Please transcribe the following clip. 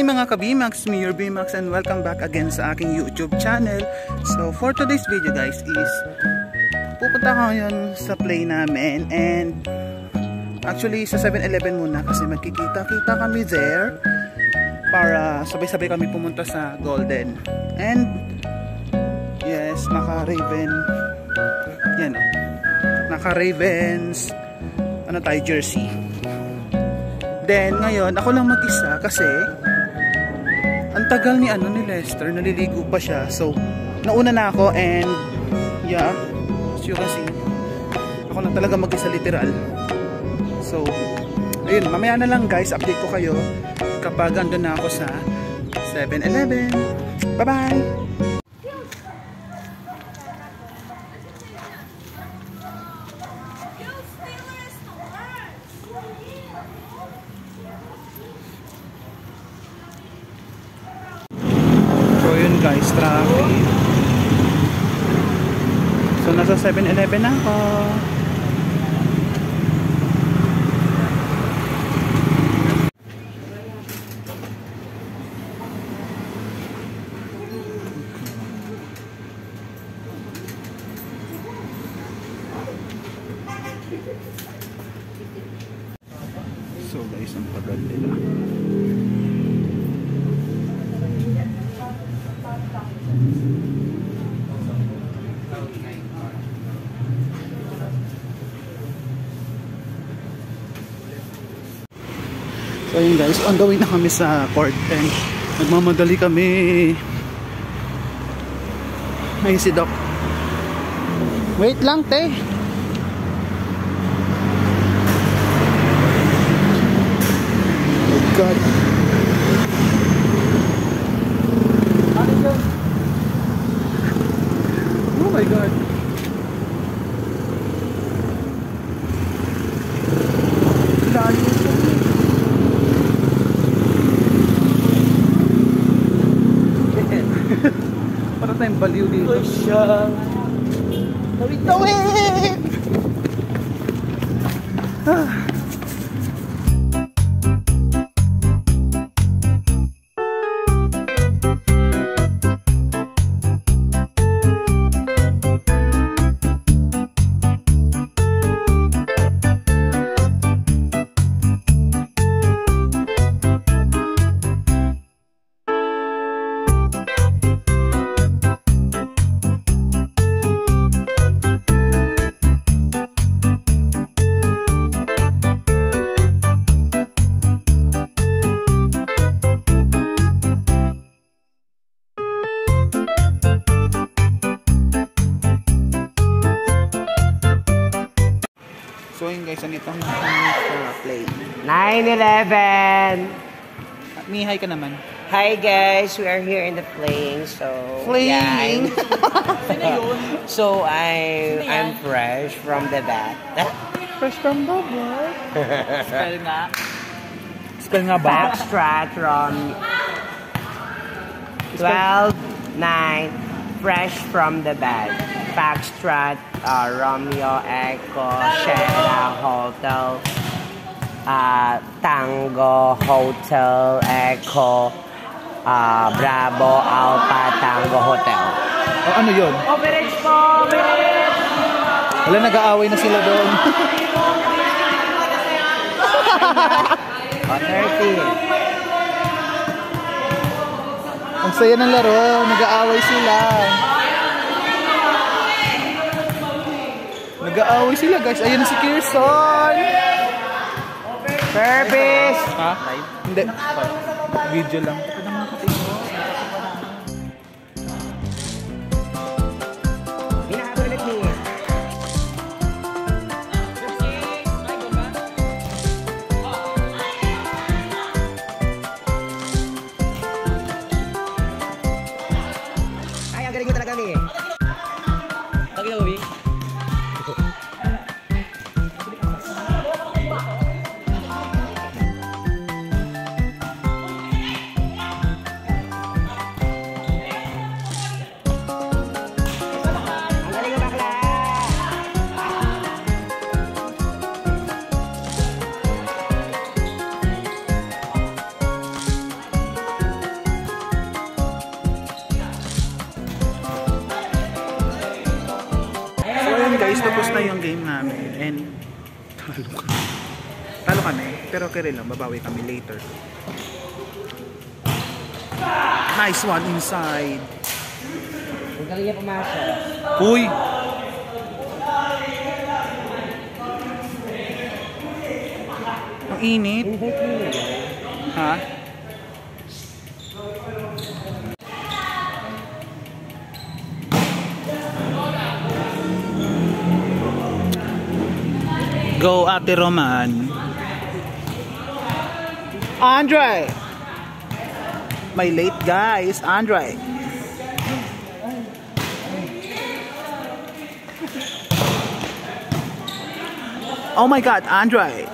mga ka-BMAX, me your BMAX, and welcome back again sa aking YouTube channel. So for today's video guys is pupunta ko ngayon sa play namin, and actually sa 7-Eleven muna kasi magkikita-kita kami there para sabay-sabay kami pumunta sa Golden. And yes, naka-Raven, yan o, naka-Ravens ano tayo, jersey. Then ngayon ako lang mag-isa kasi ang tagal ni Lester, naliligo pa siya. So nauna na ako, and yeah, as you can see, ako lang talaga mag-isa literal. So ayun, mamaya na lang guys, update ko kayo kapag andun na ako sa 7-Eleven. Bye bye. Guys, traffic. So nasa 7-Eleven ako. So guys, ang tagal nila. So ayun guys, on the way na kami sa court, and nagmamadali kami. Ayun si Doc. Wait lang te. Oh God. Oh my God. Layo. Para tayong baliw dito. Oh siya. Tawid! So yun guys, andito ang play 9-11. Mi, hi ka naman. Hi guys, we are here in the playing. So playing. Yeah, so I'm fresh from the bat. Fresh from the bat. Spell nga. Spell nga ba? Backstrat from 12-9. Fresh from the bag. Backstrat, Romeo Echo, Sierra Hotel, Tango Hotel Echo, Bravo Alpha Tango Hotel. Oh, ano yun? Overage po! Overage! Wala, nag-aaway na sila doon. 30. Ang saya ng laro, nag-aaway sila. Nag-aaway sila guys. Ayun na si Kirsten. Service! Ha? Hindi. Video lang. Ay, ang galing mo talaga ni. Lagi na, Ubi. guys, tapos na yung game namin. And talo kami. Pero okay lang, babawi kami later. Nice one inside. Ang galing niya pumasok. Uy! Ang init. Invite mo na. Ha? Go, Ate Roman. Andre! May late guys, Andre. Oh my God, Andre.